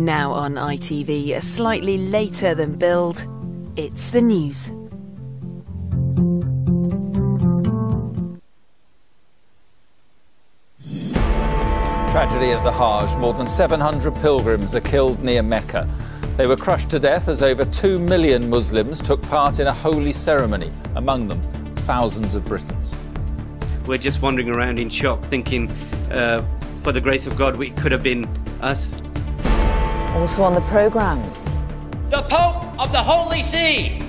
Now on ITV, slightly later than billed, it's the news. Tragedy at the Hajj. More than 700 pilgrims are killed near Mecca. They were crushed to death as over 2 million Muslims took part in a holy ceremony, among them thousands of Britons. We're just wandering around in shock, thinking, for the grace of God, it could have been us. Also on the programme, the Pope of the Holy See.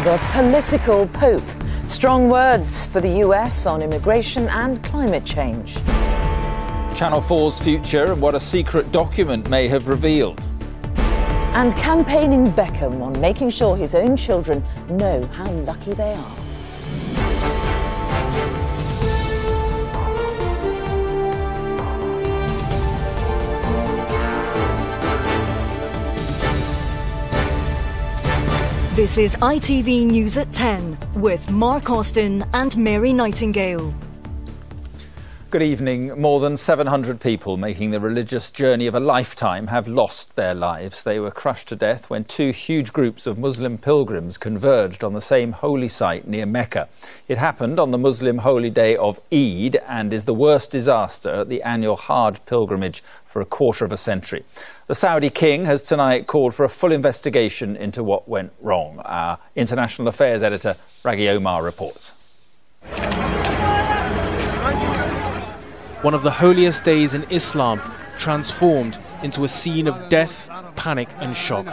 The political Pope. Strong words for the US on immigration and climate change. Channel 4's future and what a secret document may have revealed. And campaigning Beckham on making sure his own children know how lucky they are. This is ITV News at 10 with Mark Austin and Mary Nightingale. Good evening. More than 700 people making the religious journey of a lifetime have lost their lives. They were crushed to death when two huge groups of Muslim pilgrims converged on the same holy site near Mecca. It happened on the Muslim holy day of Eid and is the worst disaster at the annual Hajj pilgrimage for a quarter of a century. The Saudi king has tonight called for a full investigation into what went wrong. Our international affairs editor, Raghi Omar, reports. One of the holiest days in Islam transformed into a scene of death, panic and shock.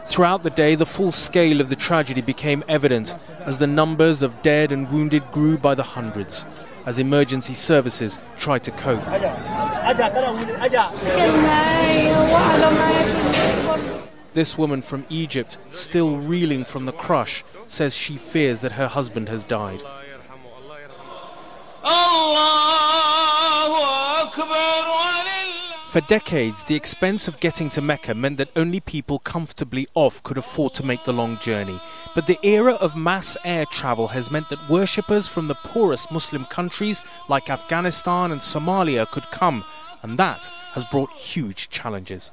Throughout the day, the full scale of the tragedy became evident as the numbers of dead and wounded grew by the hundreds, as emergency services tried to cope. This woman from Egypt, still reeling from the crush, says she fears that her husband has died. For decades, the expense of getting to Mecca meant that only people comfortably off could afford to make the long journey. But the era of mass air travel has meant that worshippers from the poorest Muslim countries like Afghanistan and Somalia could come, and that has brought huge challenges.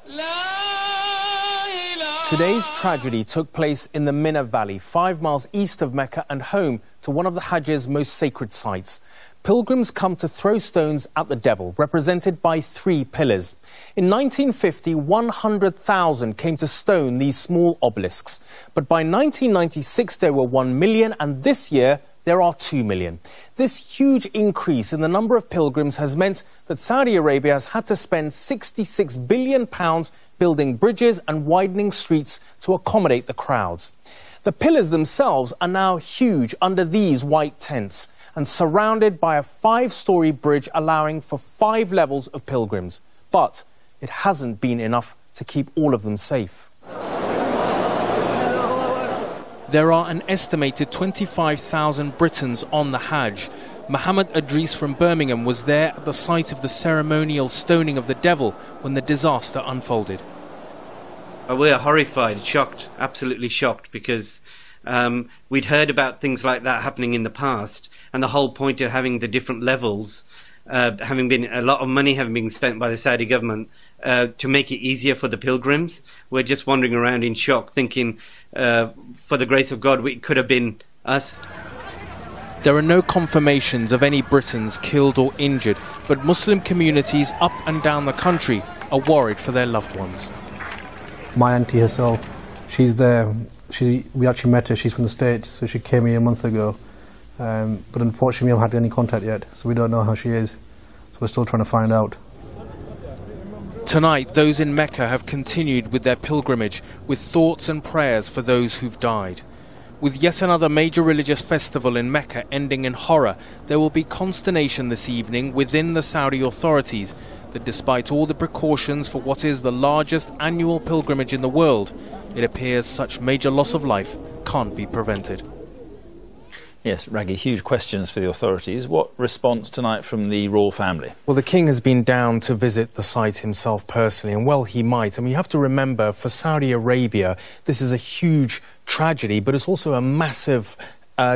Today's tragedy took place in the Mina Valley, 5 miles east of Mecca and home to one of the Hajj's most sacred sites. Pilgrims come to throw stones at the devil, represented by 3 pillars. In 1950, 100,000 came to stone these small obelisks. But by 1996, there were 1 million, and this year, there are 2 million. This huge increase in the number of pilgrims has meant that Saudi Arabia has had to spend £66 billion building bridges and widening streets to accommodate the crowds. The pillars themselves are now huge under these white tents and surrounded by a 5-story bridge allowing for 5 levels of pilgrims. But it hasn't been enough to keep all of them safe. There are an estimated 25,000 Britons on the Hajj. Mohammed Idris from Birmingham was there at the site of the ceremonial stoning of the devil when the disaster unfolded. We are horrified, shocked, absolutely shocked, because we'd heard about things like that happening in the past, and the whole point of having the different levels, having been a lot of money having been spent by the Saudi government to make it easier for the pilgrims. We're just wandering around in shock, thinking, for the grace of God, it could have been us. There are no confirmations of any Britons killed or injured, but Muslim communities up and down the country are worried for their loved ones. My auntie herself, she's there. We actually met her. She's from the States, so she came here a month ago. But unfortunately, we haven't had any contact yet, so we don't know how she is. So we're still trying to find out. Tonight, those in Mecca have continued with their pilgrimage, with thoughts and prayers for those who've died. With yet another major religious festival in Mecca ending in horror, there will be consternation this evening within the Saudi authorities that despite all the precautions for what is the largest annual pilgrimage in the world, it appears such major loss of life can't be prevented. Yes, Raghi, huge questions for the authorities. What response tonight from the royal family? Well, the king has been down to visit the site himself personally, and well, he might. I mean, you have to remember, for Saudi Arabia, this is a huge tragedy, but it's also a massive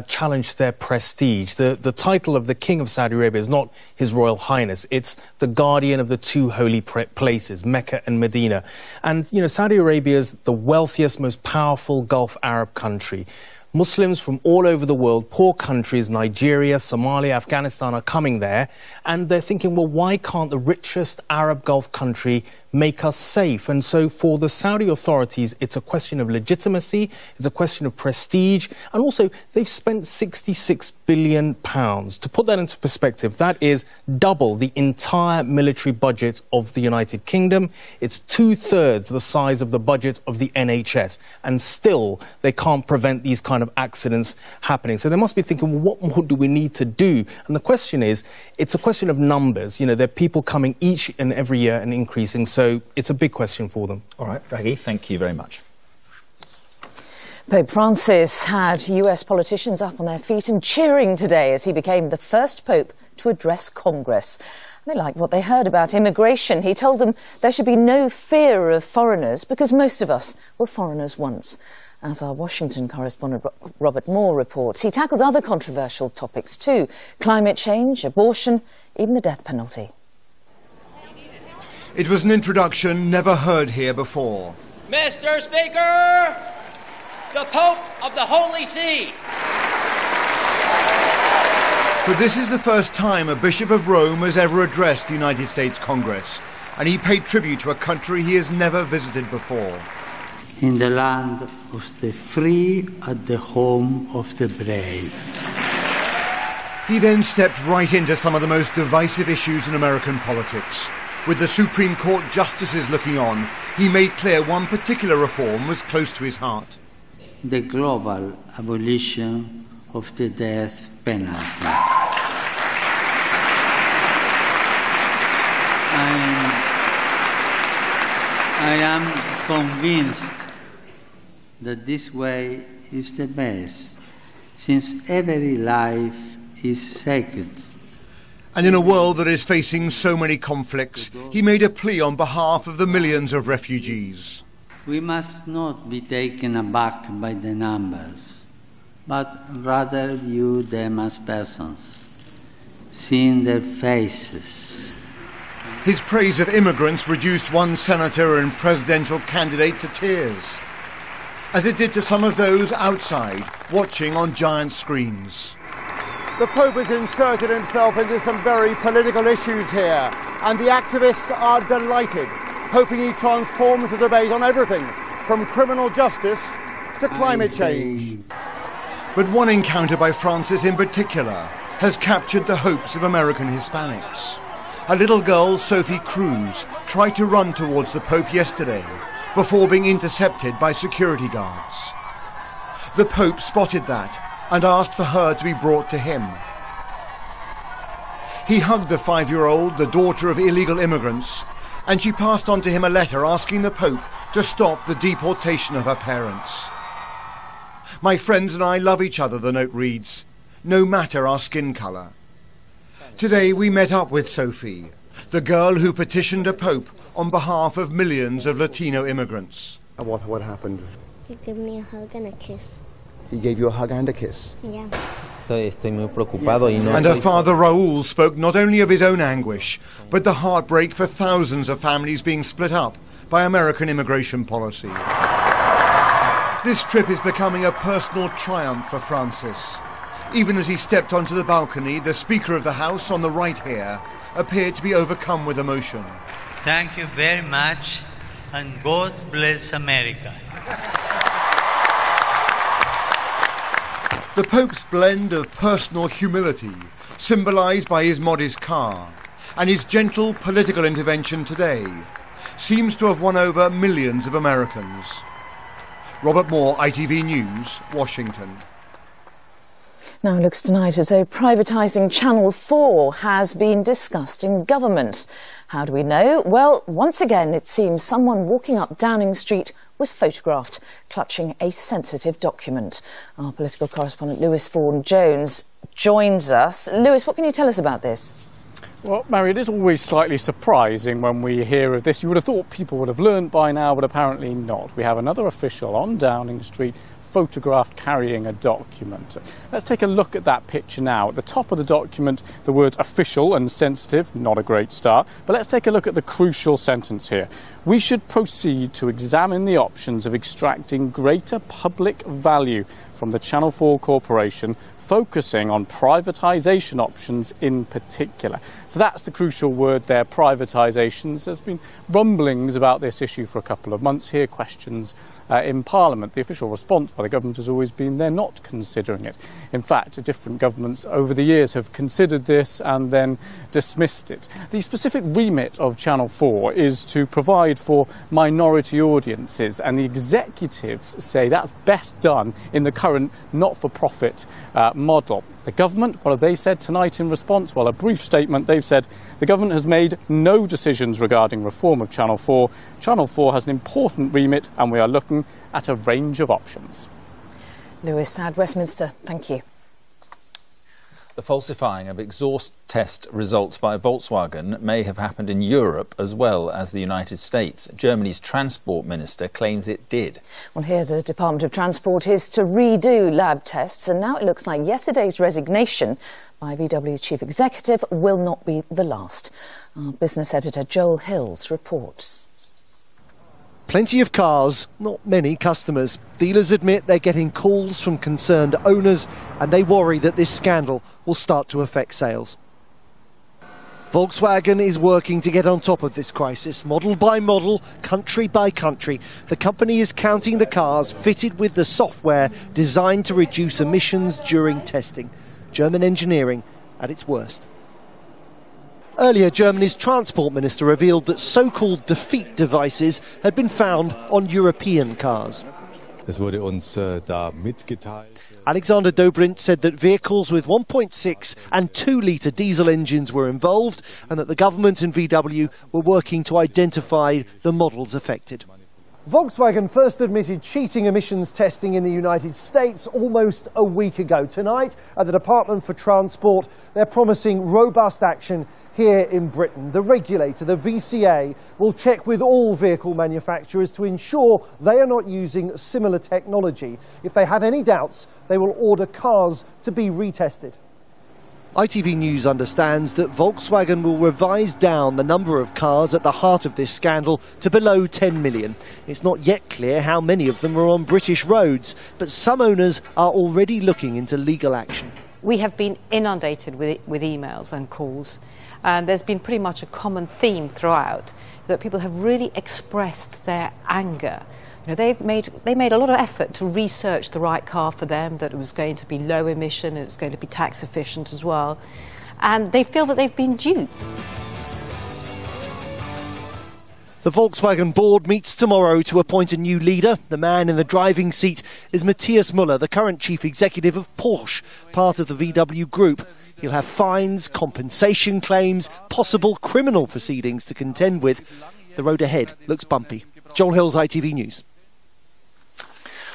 challenge their prestige. The title of the King of Saudi Arabia is not His Royal Highness. It's the guardian of the two holy places, Mecca and Medina. And, you know, Saudi Arabia is the wealthiest, most powerful Gulf Arab country. Muslims from all over the world, poor countries, Nigeria, Somalia, Afghanistan, are coming there, and they're thinking, well, why can't the richest Arab Gulf country make us safe? And so for the Saudi authorities, it's a question of legitimacy, it's a question of prestige, and also they've spent £66 billion. To put that into perspective, that is double the entire military budget of the United Kingdom. It's 2/3 the size of the budget of the NHS, and still they can't prevent these kind of accidents happening. So they must be thinking, well, what more do we need to do? And the question is, it's a question of numbers. You know, there are people coming each and every year and increasing, so it's a big question for them. All right, Raggy, thank you very much. Pope Francis had US politicians up on their feet and cheering today as he became the first pope to address Congress. They liked what they heard about immigration. He told them there should be no fear of foreigners because most of us were foreigners once. As our Washington correspondent Robert Moore reports, he tackled other controversial topics too: climate change, abortion, even the death penalty. It was an introduction never heard here before. Mr. Speaker, the Pope of the Holy See. But this is the first time a Bishop of Rome has ever addressed the United States Congress, and he paid tribute to a country he has never visited before. In the land of the free, at the home of the brave. He then stepped right into some of the most divisive issues in American politics. With the Supreme Court justices looking on, he made clear one particular reform was close to his heart. The global abolition of the death penalty. I am convinced that this way is the best, since every life is sacred. And in a world that is facing so many conflicts, he made a plea on behalf of the millions of refugees. We must not be taken aback by the numbers, but rather view them as persons, seeing their faces. His praise of immigrants reduced one senator and presidential candidate to tears, as it did to some of those outside, watching on giant screens. The Pope has inserted himself into some very political issues here, and the activists are delighted, hoping he transforms the debate on everything, from criminal justice to climate change. But one encounter by Francis in particular has captured the hopes of American Hispanics. A little girl, Sophie Cruz, tried to run towards the Pope yesterday before being intercepted by security guards. The Pope spotted that and asked for her to be brought to him. He hugged the 5-year-old, the daughter of illegal immigrants, and she passed on to him a letter asking the Pope to stop the deportation of her parents. My friends and I love each other, the note reads, no matter our skin colour. Today we met up with Sophie, the girl who petitioned a Pope on behalf of millions of Latino immigrants. What happened? He gave me a hug and a kiss. He gave you a hug and a kiss? Yeah. And her father Raul spoke not only of his own anguish, but the heartbreak for thousands of families being split up by American immigration policy. This trip is becoming a personal triumph for Francis. Even as he stepped onto the balcony, the Speaker of the House on the right here appeared to be overcome with emotion. Thank you very much, and God bless America. The Pope's blend of personal humility, symbolised by his modest car, and his gentle political intervention today, seems to have won over millions of Americans. Robert Moore, ITV News, Washington. Now it looks tonight as though privatising Channel 4 has been discussed in government. How do we know? Well, once again, it seems someone walking up Downing Street was photographed clutching a sensitive document. Our political correspondent Lewis Vaughan-Jones joins us. Lewis, what can you tell us about this? Well, Mary, it is always slightly surprising when we hear of this. You would have thought people would have learned by now, but apparently not. We have another official on Downing Street photographed carrying a document. Let's take a look at that picture now. At the top of the document, the words official and sensitive, not a great start. But let's take a look at the crucial sentence here. We should proceed to examine the options of extracting greater public value from the Channel 4 Corporation, focusing on privatisation options in particular. So that's the crucial word there, privatisations. There's been rumblings about this issue for a couple of months here, questions in Parliament. The official response by the government has always been they're not considering it. In fact, different governments over the years have considered this and then dismissed it. The specific remit of Channel 4 is to provide for minority audiences, and the executives say that's best done in the current not-for-profit model. The government, what have they said tonight in response? Well, a brief statement. They've said the government has made no decisions regarding reform of Channel 4. Channel 4 has an important remit and we are looking at a range of options. Lewis Sad, Westminster, thank you. The falsifying of exhaust test results by Volkswagen may have happened in Europe as well as the United States. Germany's transport minister claims it did. Well, here the Department of Transport is to redo lab tests, and now it looks like yesterday's resignation by VW's chief executive will not be the last. Our business editor Joel Hills reports. Plenty of cars, not many customers. Dealers admit they're getting calls from concerned owners and they worry that this scandal will start to affect sales. Volkswagen is working to get on top of this crisis, model by model, country by country. The company is counting the cars fitted with the software designed to reduce emissions during testing. German engineering at its worst. Earlier, Germany's transport minister revealed that so-called defeat devices had been found on European cars. Alexander Dobrindt said that vehicles with 1.6 and 2-litre diesel engines were involved and that the government and VW were working to identify the models affected. Volkswagen first admitted cheating emissions testing in the United States almost a week ago. Tonight, at the Department for Transport, they're promising robust action here in Britain. The regulator, the VCA, will check with all vehicle manufacturers to ensure they are not using similar technology. If they have any doubts, they will order cars to be retested. ITV News understands that Volkswagen will revise down the number of cars at the heart of this scandal to below 10 million. It's not yet clear how many of them are on British roads, but some owners are already looking into legal action. We have been inundated with emails and calls, and there's been pretty much a common theme throughout that people have really expressed their anger. You know, they made a lot of effort to research the right car for them, that it was going to be low emission, it was going to be tax efficient as well, and they feel that they've been duped. The Volkswagen board meets tomorrow to appoint a new leader. The man in the driving seat is Matthias Müller, the current chief executive of Porsche, part of the VW group. He'll have fines, compensation claims, possible criminal proceedings to contend with. The road ahead looks bumpy. Joel Hills, ITV News.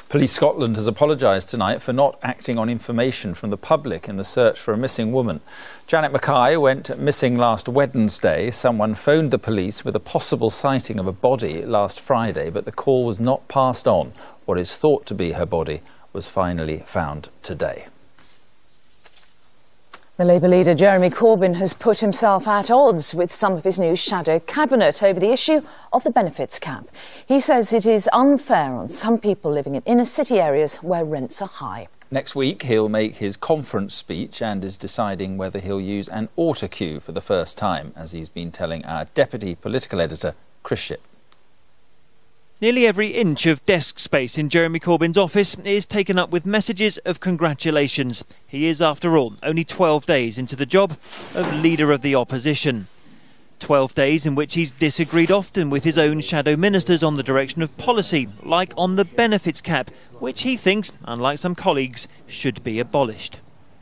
Police Scotland has apologised tonight for not acting on information from the public in the search for a missing woman. Janet Mackay went missing last Wednesday. Someone phoned the police with a possible sighting of a body last Friday, but the call was not passed on. What is thought to be her body was finally found today. The Labour leader Jeremy Corbyn has put himself at odds with some of his new shadow cabinet over the issue of the benefits cap. He says it is unfair on some people living in inner city areas where rents are high. Next week he'll make his conference speech and is deciding whether he'll use an autocue for the first time, as he's been telling our deputy political editor Chris Shipp. Nearly every inch of desk space in Jeremy Corbyn's office is taken up with messages of congratulations. He is, after all, only 12 days into the job of leader of the opposition. 12 days in which he's disagreed often with his own shadow ministers on the direction of policy, like on the benefits cap, which he thinks, unlike some colleagues, should be abolished.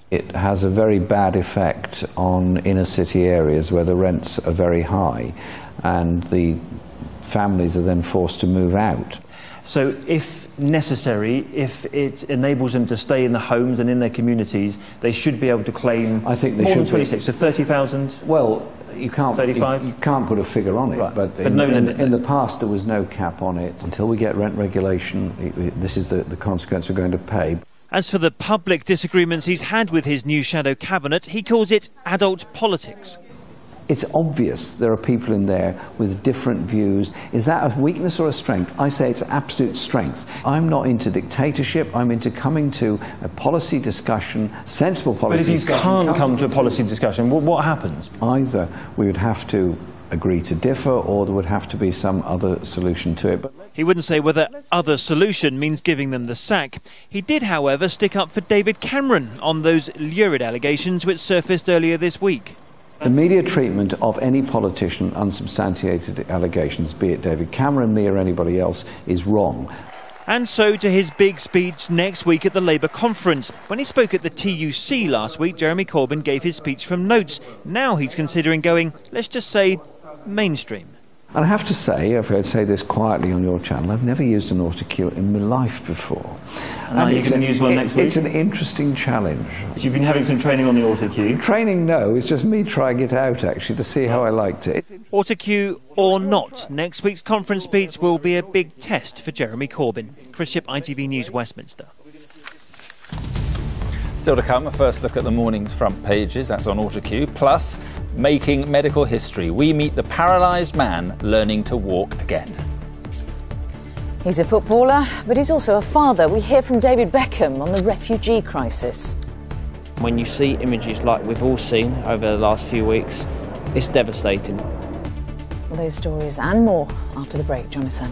It has a very bad effect on inner city areas where the rents are very high and the families are then forced to move out. So if necessary, if it enables them to stay in the homes and in their communities, they should be able to claim more than 26, so 30,000? Well, You can't, 35? you can't put a figure on it, Right. but no limit. In the past there was no cap on it. Until we get rent regulation, this is the consequence we're going to pay. As for the public disagreements he's had with his new shadow cabinet, he calls it adult politics. It's obvious there are people in there with different views. Is that a weakness or a strength? I say it's absolute strength. I'm not into dictatorship. I'm into coming to a policy discussion, sensible policy discussion. But if you can't come to a policy discussion, what happens? Either we would have to agree to differ, or there would have to be some other solution to it. But he wouldn't say whether other solution means giving them the sack. He did, however, stick up for David Cameron on those lurid allegations which surfaced earlier this week. The media treatment of any politician, unsubstantiated allegations, be it David Cameron, me or anybody else, is wrong. And so to his big speech next week at the Labour conference. When he spoke at the TUC last week, Jeremy Corbyn gave his speech from notes. Now he's considering going, let's just say, mainstream. And I have to say, if I'd say this quietly on your channel, I've never used an autocue in my life before. And you're going to use one next week? It's an interesting challenge. So you've been having some training on the autocue? Training, no. It's just me trying it out, actually, to see how I liked it. Autocue or not, next week's conference speech will be a big test for Jeremy Corbyn. Chris Ship, ITV News, Westminster. Still to come, a first look at the morning's front pages. That's on autocue. Plus, making medical history. We meet the paralysed man learning to walk again. He's a footballer, but he's also a father. We hear from David Beckham on the refugee crisis. When you see images like we've all seen over the last few weeks, it's devastating. Well, those stories and more after the break. Join us then.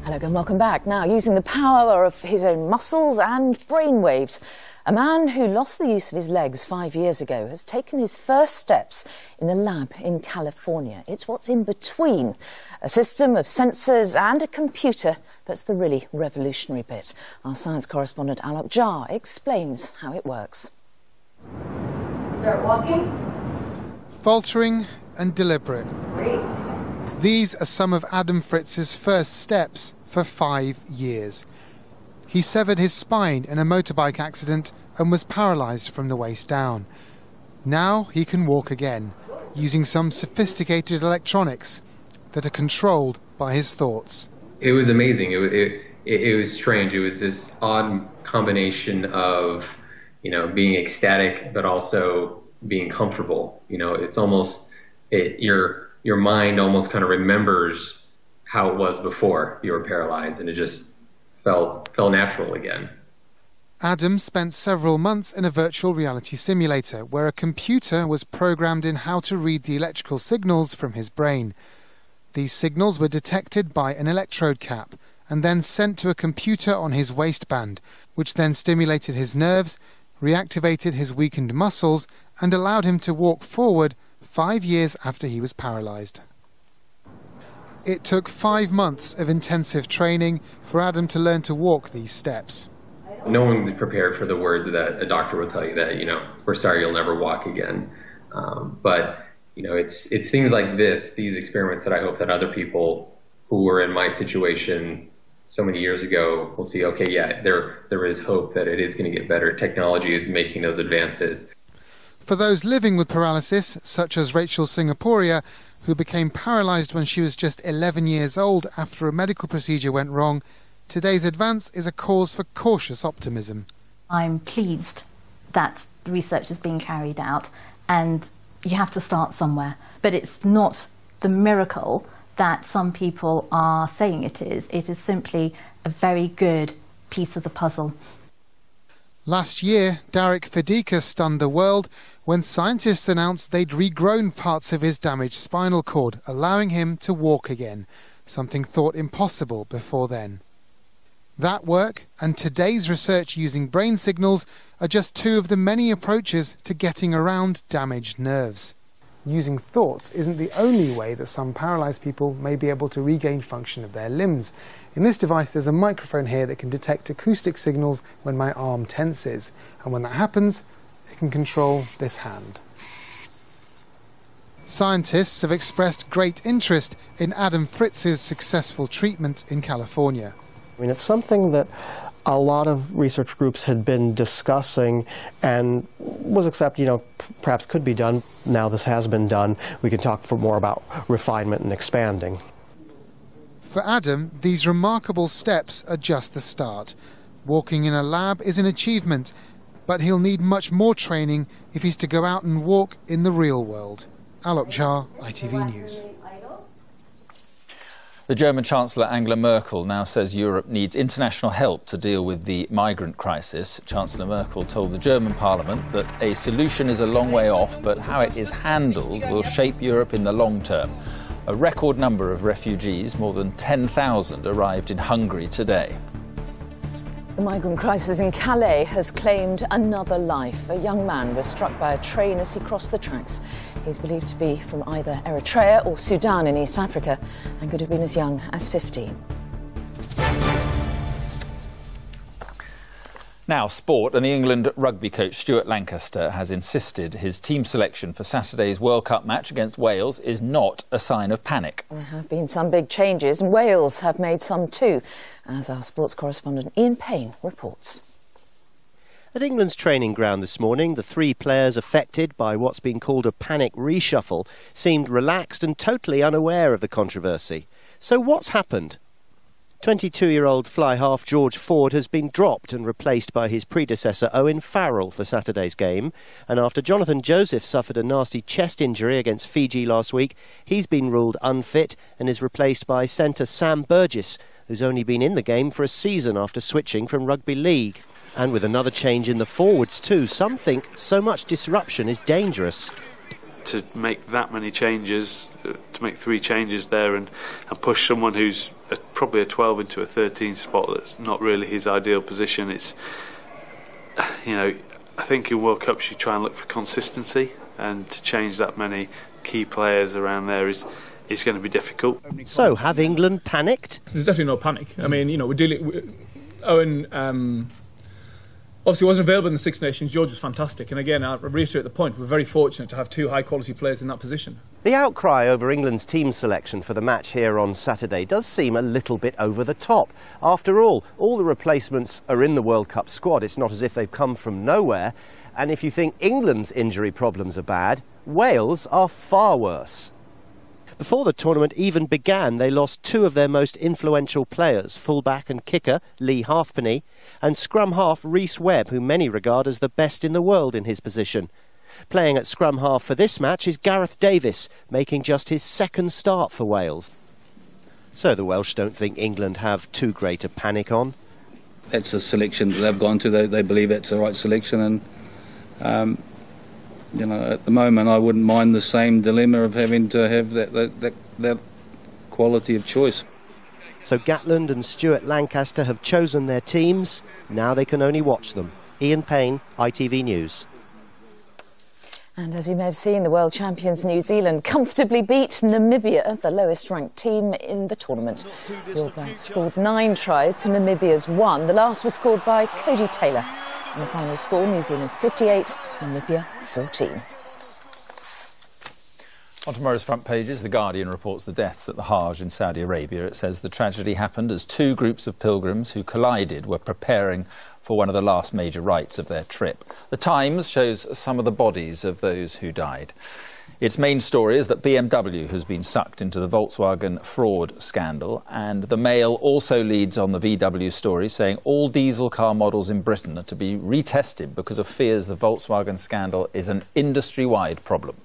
Hello and welcome back. Now, using the power of his own muscles and brainwaves, a man who lost the use of his legs 5 years ago has taken his first steps in a lab in California. It's what's in between, a system of sensors and a computer that's the really revolutionary bit. Our science correspondent Alok Jha explains how it works. Start walking. Faltering and deliberate. Great. These are some of Adam Fritz's first steps for 5 years. He severed his spine in a motorbike accident and was paralysed from the waist down. Now he can walk again, using some sophisticated electronics that are controlled by his thoughts. It was amazing. It was strange. It was this odd combination of, being ecstatic, but also being comfortable. It's almost, your mind almost kind of remembers how it was before you were paralyzed, and it just felt natural again. Adam spent several months in a virtual reality simulator where a computer was programmed in how to read the electrical signals from his brain. These signals were detected by an electrode cap and then sent to a computer on his waistband, which then stimulated his nerves, reactivated his weakened muscles, and allowed him to walk forward 5 years after he was paralysed. It took 5 months of intensive training for Adam to learn to walk these steps. No one's prepared for the words that a doctor will tell you that, we're sorry, you'll never walk again. But it's things like these experiments that I hope that other people who were in my situation so many years ago will see, okay, yeah, there is hope that it is going to get better. Technology is making those advances. For those living with paralysis, such as Rachel Singaporia, who became paralysed when she was just 11 years old after a medical procedure went wrong, today's advance is a cause for cautious optimism. I'm pleased that the research is being carried out, and you have to start somewhere. But it's not the miracle that some people are saying it is. It is simply a very good piece of the puzzle. Last year, Darek Fedika stunned the world when scientists announced they'd regrown parts of his damaged spinal cord, allowing him to walk again, something thought impossible before then. That work and today's research using brain signals are just two of the many approaches to getting around damaged nerves. Using thoughts isn't the only way that some paralysed people may be able to regain function of their limbs. In this device there's a microphone here that can detect acoustic signals when my arm tenses, and when that happens it can control this hand. Scientists have expressed great interest in Adam Fritz's successful treatment in California. I mean, it's something that a lot of research groups had been discussing and was accepted, perhaps could be done. Now this has been done. We can talk more about refinement and expanding. For Adam, these remarkable steps are just the start. Walking in a lab is an achievement, but he'll need much more training if he's to go out and walk in the real world. Alok Jha, ITV News. The German Chancellor Angela Merkel now says Europe needs international help to deal with the migrant crisis. Chancellor Merkel told the German Parliament that a solution is a long way off, but how it is handled will shape Europe in the long term. A record number of refugees, more than 10,000, arrived in Hungary today. The migrant crisis in Calais has claimed another life. A young man was struck by a train as he crossed the tracks. He's believed to be from either Eritrea or Sudan in East Africa and could have been as young as 15. Now, sport, and the England rugby coach Stuart Lancaster has insisted his team selection for Saturday's World Cup match against Wales is not a sign of panic. There have been some big changes, and Wales have made some too, as our sports correspondent Ian Payne reports. At England's training ground this morning, the three players affected by what's been called a panic reshuffle seemed relaxed and totally unaware of the controversy. So what's happened? 22-year-old fly half George Ford has been dropped and replaced by his predecessor Owen Farrell for Saturday's game. And after Jonathan Joseph suffered a nasty chest injury against Fiji last week, he's been ruled unfit and is replaced by centre Sam Burgess, who's only been in the game for a season after switching from rugby league. And with another change in the forwards too, some think so much disruption is dangerous. To make that many changes, to make three changes there and push someone who's probably a 12 into a 13 spot that's not really his ideal position, it's, I think in World Cups you try and look for consistency, and to change that many key players around there is going to be difficult. So have England panicked? There's definitely no panic. I mean, we're dealing... Owen... obviously wasn't available in the Six Nations. George was fantastic, and again I reiterate the point, we're very fortunate to have two high quality players in that position. The outcry over England's team selection for the match here on Saturday does seem a little bit over the top. After all the replacements are in the World Cup squad. It's not as if they've come from nowhere, and if you think England's injury problems are bad, Wales are far worse. Before the tournament even began, they lost two of their most influential players, fullback and kicker Lee Halfpenny, and scrum half Rhys Webb, who many regard as the best in the world in his position. Playing at scrum half for this match is Gareth Davis, making just his second start for Wales. So the Welsh don't think England have too great a panic on. It's a selection that they've gone to. They believe it's the right selection, and at the moment I wouldn't mind the same dilemma of having to have that quality of choice. So Gatland and Stuart Lancaster have chosen their teams. Now they can only watch them. Ian Payne, ITV News. And as you may have seen, the world champions New Zealand comfortably beat Namibia, the lowest ranked team in the tournament. The All Blacks scored 9 tries to Namibia's 1. The last was scored by Cody Taylor. And the final score, New Zealand 58, Namibia 14. On tomorrow's front pages, The Guardian reports the deaths at the Hajj in Saudi Arabia. It says the tragedy happened as two groups of pilgrims who collided were preparing for one of the last major rites of their trip. The Times shows some of the bodies of those who died. Its main story is that BMW has been sucked into the Volkswagen fraud scandal, and the Mail also leads on the VW story, saying all diesel car models in Britain are to be retested because of fears the Volkswagen scandal is an industry-wide problem.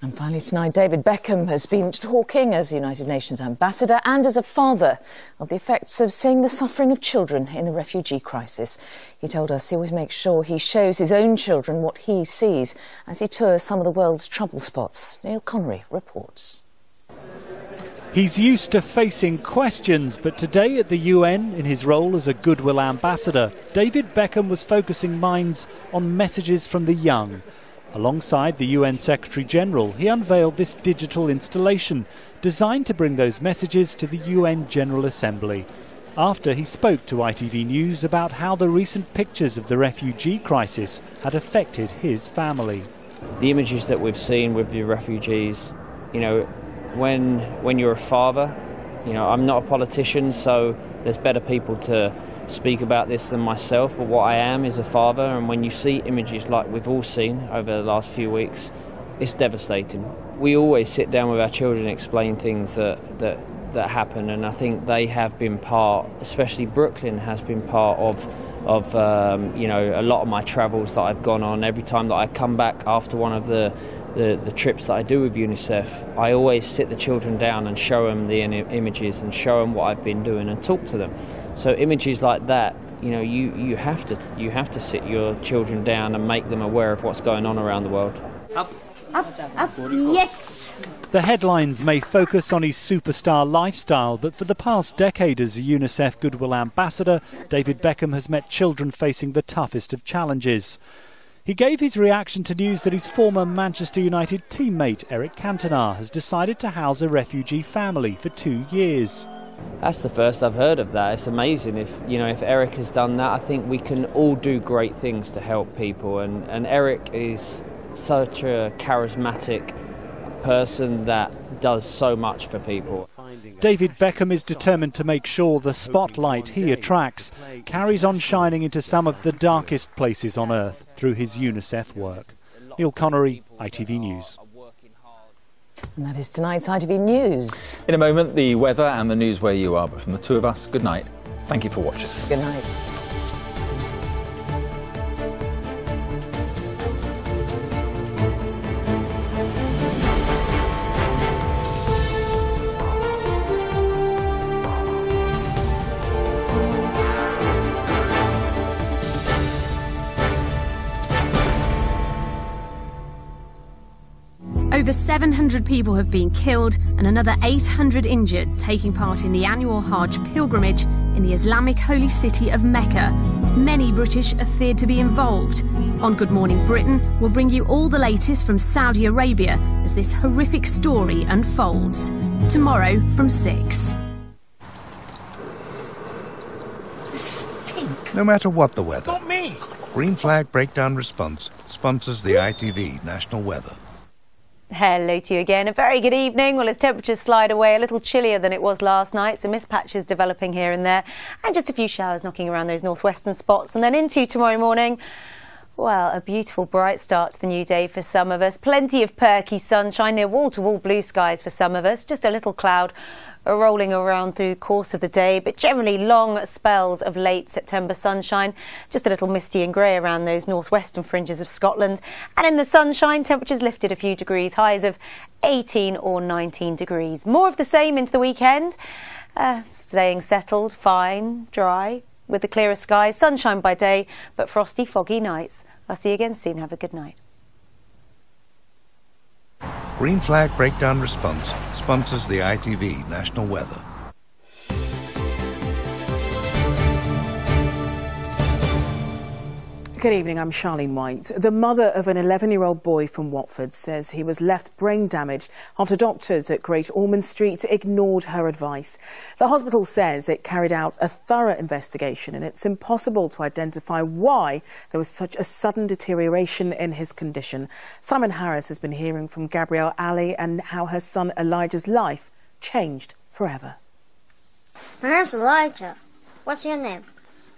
And finally tonight, David Beckham has been talking as United Nations ambassador and as a father of the effects of seeing the suffering of children in the refugee crisis. He told us he always makes sure he shows his own children what he sees as he tours some of the world's trouble spots. Neil Connery reports. He's used to facing questions, but today at the UN, in his role as a Goodwill ambassador, David Beckham was focusing minds on messages from the young. Alongside the UN Secretary-General, he unveiled this digital installation designed to bring those messages to the UN General Assembly. After he spoke to ITV News about how the recent pictures of the refugee crisis had affected his family. The images that we've seen with the refugees, you know, when you're a father, you know, I'm not a politician, so there's better people to speak about this than myself, but what I am is a father, and when you see images like we've all seen over the last few weeks, it's devastating. We always sit down with our children and explain things that happen, and I think they have been part, especially Brooklyn has been part of you know, a lot of my travels that I've gone on. Every time that I come back after one of the trips that I do with UNICEF, I always sit the children down and show them the images and show them what I've been doing and talk to them. So images like that, you know, you have to sit your children down and make them aware of what's going on around the world. Up, yes! The headlines may focus on his superstar lifestyle, but for the past decade as a UNICEF Goodwill Ambassador, David Beckham has met children facing the toughest of challenges. He gave his reaction to news that his former Manchester United teammate Eric Cantona has decided to house a refugee family for 2 years. That's the first I've heard of that. It's amazing. If Eric has done that, I think we can all do great things to help people, and Eric is such a charismatic person that does so much for people. David Beckham is determined to make sure the spotlight he attracts carries on shining into some of the darkest places on earth through his UNICEF work. Neil Connery, ITV News. And that is tonight's ITV News. In a moment, the weather and the news where you are. But from the two of us, good night. Thank you for watching. Good night. Over 700 people have been killed and another 800 injured taking part in the annual Hajj pilgrimage in the Islamic holy city of Mecca. Many British are feared to be involved. On Good Morning Britain, we'll bring you all the latest from Saudi Arabia as this horrific story unfolds. Tomorrow from 6. Stink. No matter what the weather. Not me. Green Flag Breakdown Response sponsors the ITV National Weather. Hello to you again. A very good evening. Well, as temperatures slide away, a little chillier than it was last night, so mist patches developing here and there, and just a few showers knocking around those northwestern spots. And then into tomorrow morning, well, a beautiful bright start to the new day for some of us. Plenty of perky sunshine, near wall-to-wall blue skies for some of us. Just a little cloud rolling around through the course of the day, but generally long spells of late September sunshine. Just a little misty and grey around those northwestern fringes of Scotland. And in the sunshine, temperatures lifted a few degrees, highs of 18 or 19 degrees. More of the same into the weekend. Staying settled, fine, dry, with the clearer skies, sunshine by day, but frosty, foggy nights. I'll see you again soon. Have a good night. Green Flag Breakdown Response sponsors the ITV National Weather. Good evening, I'm Charlene White. The mother of an 11-year-old boy from Watford says he was left brain damaged after doctors at Great Ormond Street ignored her advice. The hospital says it carried out a thorough investigation and it's impossible to identify why there was such a sudden deterioration in his condition. Simon Harris has been hearing from Gabrielle Ali and how her son Elijah's life changed forever. My name's Elijah. What's your name?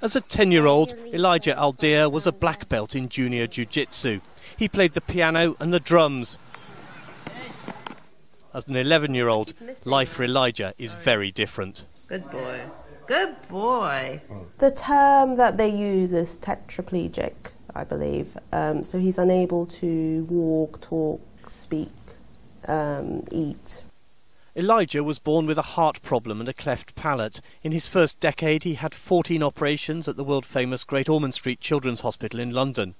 As a 10-year-old, Elijah Aldeer was a black belt in junior jiu-jitsu. He played the piano and the drums. As an 11-year-old, life for Elijah is very different. Good boy. Good boy. The term that they use is tetraplegic, I believe. So he's unable to walk, talk, speak, eat. Elijah was born with a heart problem and a cleft palate. In his first decade, he had 14 operations at the world-famous Great Ormond Street Children's Hospital in London.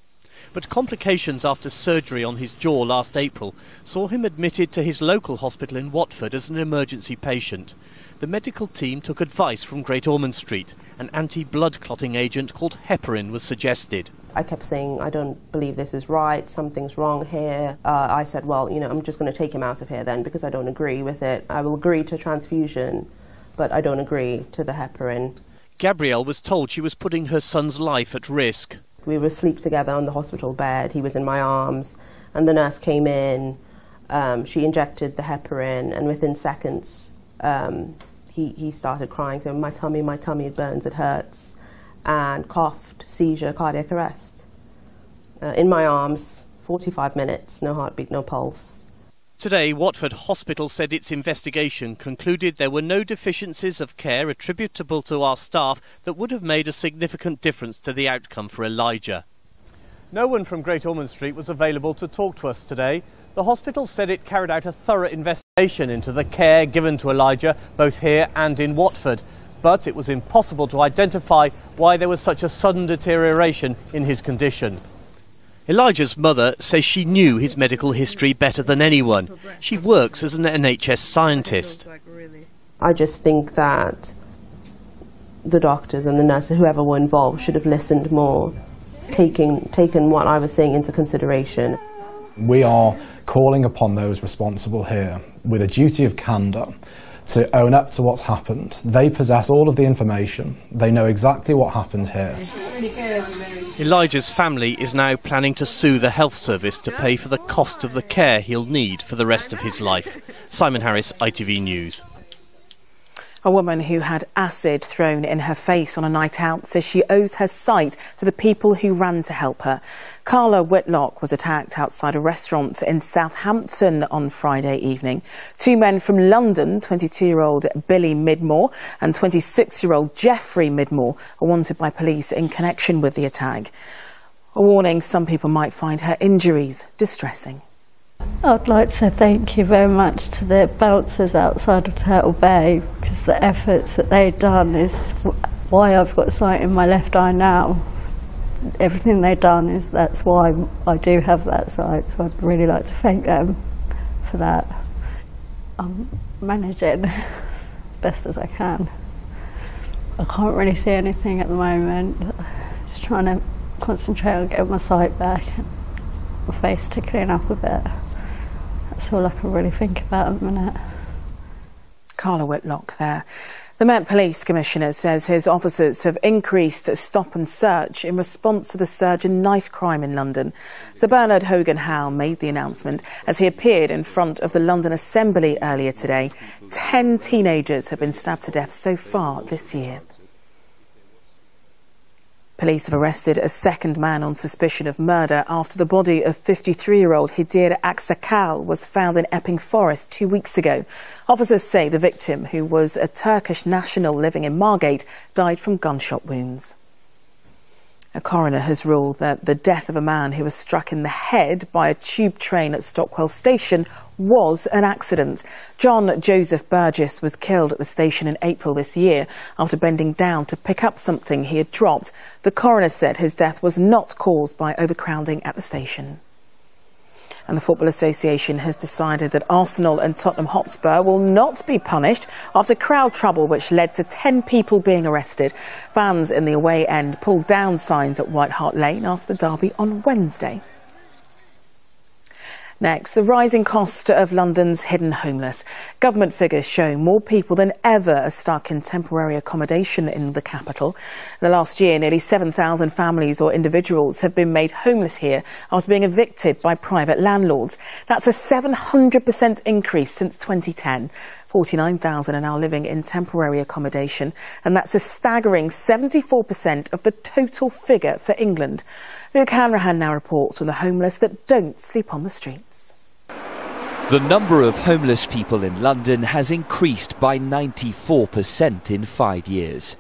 But complications after surgery on his jaw last April saw him admitted to his local hospital in Watford as an emergency patient. The medical team took advice from Great Ormond Street. An anti-blood clotting agent called heparin was suggested. I kept saying, I don't believe this is right, something's wrong here. I said, well, I'm just going to take him out of here then because I don't agree with it. I will agree to transfusion, but I don't agree to the heparin. Gabrielle was told she was putting her son's life at risk. We were asleep together on the hospital bed. He was in my arms. and the nurse came in. She injected the heparin, and within seconds he started crying, saying, my tummy, it burns, it hurts, and coughed, seizure, cardiac arrest. In my arms, 45 minutes, no heartbeat, no pulse. Today, Watford Hospital said its investigation concluded there were no deficiencies of care attributable to our staff that would have made a significant difference to the outcome for Elijah. No one from Great Ormond Street was available to talk to us today. The hospital said it carried out a thorough investigation into the care given to Elijah, both here and in Watford. But it was impossible to identify why there was such a sudden deterioration in his condition. Elijah's mother says she knew his medical history better than anyone. She works as an NHS scientist. I just think that the doctors and the nurses, whoever were involved, should have listened more, taken what I was saying into consideration. We are calling upon those responsible here with a duty of candour to own up to what's happened. They possess all of the information. They know exactly what happened here. Elijah's family is now planning to sue the health service to pay for the cost of the care he'll need for the rest of his life. Simon Harris, ITV News. A woman who had acid thrown in her face on a night out says she owes her sight to the people who ran to help her. Carla Whitlock was attacked outside a restaurant in Southampton on Friday evening. Two men from London, 22-year-old Billy Midmore and 26-year-old Jeffrey Midmore, are wanted by police in connection with the attack. A warning, some people might find her injuries distressing. I'd like to say thank you very much to the bouncers outside of Turtle Bay, because the efforts that they've done is why I've got sight in my left eye now. Everything they've done that's why I do have that sight, so I'd really like to thank them for that. I'm managing as best as I can. I can't really see anything at the moment. Just trying to concentrate on getting my sight back, my face to clean up a bit. That's all I can really think about at the minute. Carla Whitlock there. The Met Police Commissioner says his officers have increased stop and search in response to the surge in knife crime in London. Sir Bernard Hogan-Howe made the announcement as he appeared in front of the London Assembly earlier today. 10 teenagers have been stabbed to death so far this year. Police have arrested a second man on suspicion of murder after the body of 53-year-old Hidir Aksakal was found in Epping Forest 2 weeks ago. Officers say the victim, who was a Turkish national living in Margate, died from gunshot wounds. A coroner has ruled that the death of a man who was struck in the head by a tube train at Stockwell Station was an accident. John Joseph Burgess was killed at the station in April this year after bending down to pick up something he had dropped. The coroner said his death was not caused by overcrowding at the station. And the Football Association has decided that Arsenal and Tottenham Hotspur will not be punished after crowd trouble which led to 10 people being arrested. Fans in the away end pulled down signs at White Hart Lane after the derby on Wednesday. Next, the rising cost of London's hidden homeless. Government figures show more people than ever are stuck in temporary accommodation in the capital. In the last year, nearly 7,000 families or individuals have been made homeless here after being evicted by private landlords. That's a 700% increase since 2010. 49,000 are now living in temporary accommodation, and that's a staggering 74% of the total figure for England. Luke Hanrahan now reports on the homeless that don't sleep on the streets. The number of homeless people in London has increased by 94% in 5 years.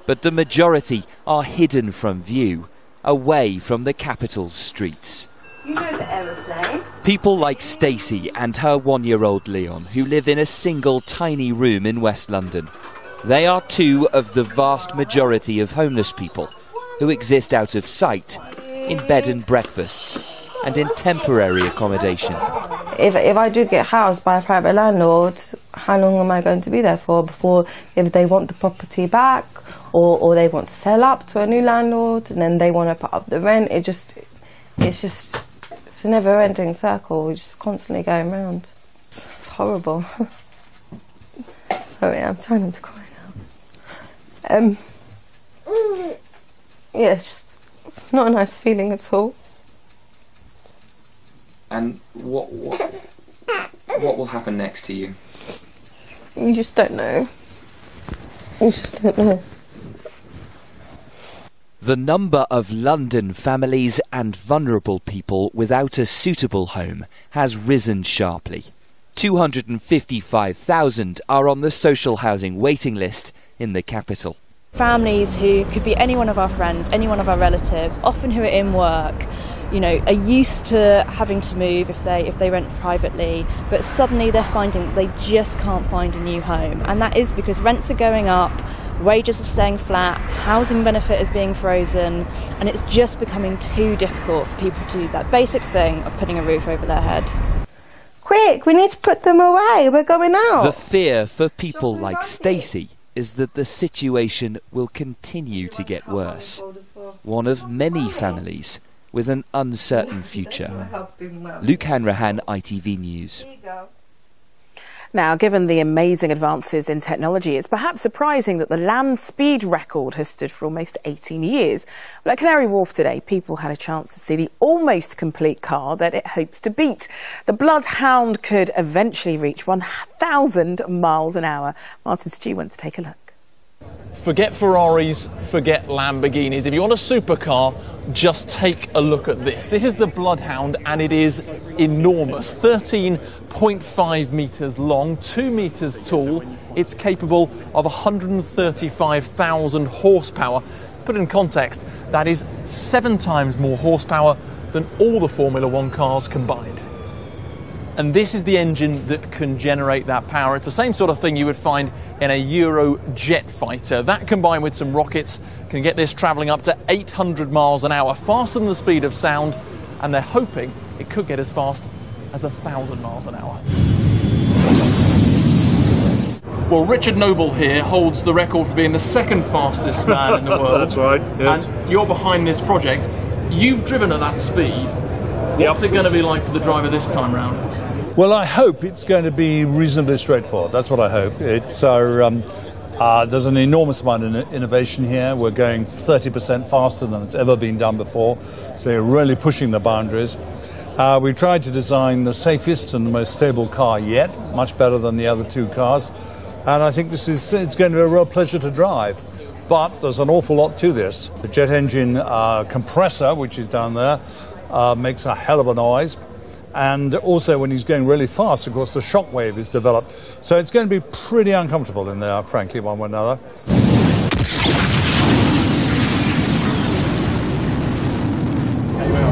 But the majority are hidden from view, away from the capital's streets. You know the aeroplane? People like Stacey and her 1-year-old Leon, who live in a single tiny room in West London. They are two of the vast majority of homeless people who exist out of sight, in bed and breakfasts and in temporary accommodation. If I do get housed by a private landlord, how long am I going to be there for before, if they want the property back or they want to sell up to a new landlord and then they want to put up the rent? It's a never-ending circle. We're just constantly going round. It's horrible. Sorry, I'm trying not to cry now. Yeah, it's not a nice feeling at all. And what will happen next to you? You just don't know. You just don't know. The number of London families and vulnerable people without a suitable home has risen sharply. 255,000 are on the social housing waiting list in the capital. Families who could be any one of our friends, any one of our relatives, often who are in work, you know, are used to having to move if they rent privately, but suddenly they're finding they just can't find a new home, and that is because rents are going up, wages are staying flat, housing benefit is being frozen, and it's just becoming too difficult for people to do that basic thing of putting a roof over their head. Quick, we need to put them away, we're going out. The fear for people like Stacey is that the situation will continue to get worse. One of many families with an uncertain future. Luke Hanrahan, ITV News. Now, given the amazing advances in technology, it's perhaps surprising that the land speed record has stood for almost 18 years. Well, at Canary Wharf today, people had a chance to see the almost complete car that it hopes to beat. The Bloodhound could eventually reach 1,000 miles an hour. Martin Stew went to take a look. Forget Ferraris, forget Lamborghinis. If you want a supercar, just take a look at this. This is the Bloodhound, and it is enormous. 13.5 metres long, 2 metres tall. It's capable of 135,000 horsepower. Put in context, that is 7 times more horsepower than all the Formula One cars combined. And this is the engine that can generate that power. It's the same sort of thing you would find in a Euro jet fighter. That combined with some rockets can get this travelling up to 800 miles an hour, faster than the speed of sound, and they're hoping it could get as fast as 1,000 miles an hour. Well, Richard Noble here holds the record for being the second fastest man in the world. That's right, yes. And you're behind this project. You've driven at that speed. What's it going to be like for the driver this time round? Well, I hope it's going to be reasonably straightforward. That's what I hope. It's there's an enormous amount of innovation here. We're going 30% faster than it's ever been done before, so you're really pushing the boundaries. We tried to design the safest and the most stable car yet, much better than the other 2 cars, and I think it's going to be a real pleasure to drive. But there's an awful lot to this. The jet engine compressor, which is down there, makes a hell of a noise. And also when he's going really fast, of course, the shock wave is developed. So it's going to be pretty uncomfortable in there, frankly, one way or another.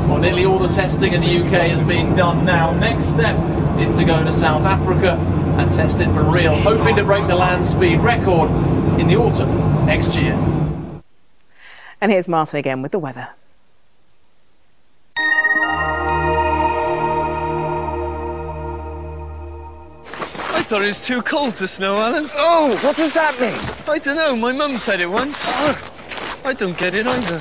Well, nearly all the testing in the UK has been done now. Next step is to go to South Africa and test it for real, hoping to break the land speed record in the autumn next year. And here's Martin again with the weather. I thought it was too cold to snow, Alan. Oh, what does that mean? I don't know. My mum said it once. I don't get it either.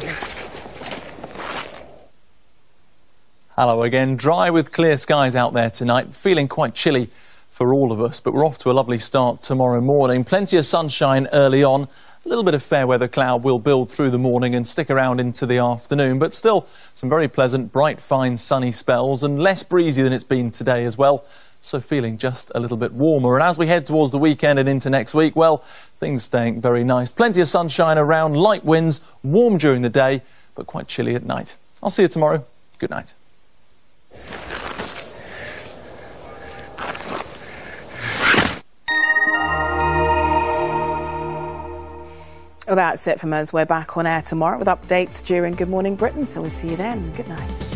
Hello again. Dry with clear skies out there tonight. Feeling quite chilly for all of us, but we're off to a lovely start tomorrow morning. Plenty of sunshine early on. A little bit of fair weather cloud will build through the morning and stick around into the afternoon, but still some very pleasant, bright, fine, sunny spells and less breezy than it's been today as well. So feeling just a little bit warmer. And as we head towards the weekend and into next week, well, things staying very nice. Plenty of sunshine around, light winds, warm during the day, but quite chilly at night. I'll see you tomorrow. Good night. Well, that's it from us. We're back on air tomorrow with updates during Good Morning Britain, so we'll see you then. Good night.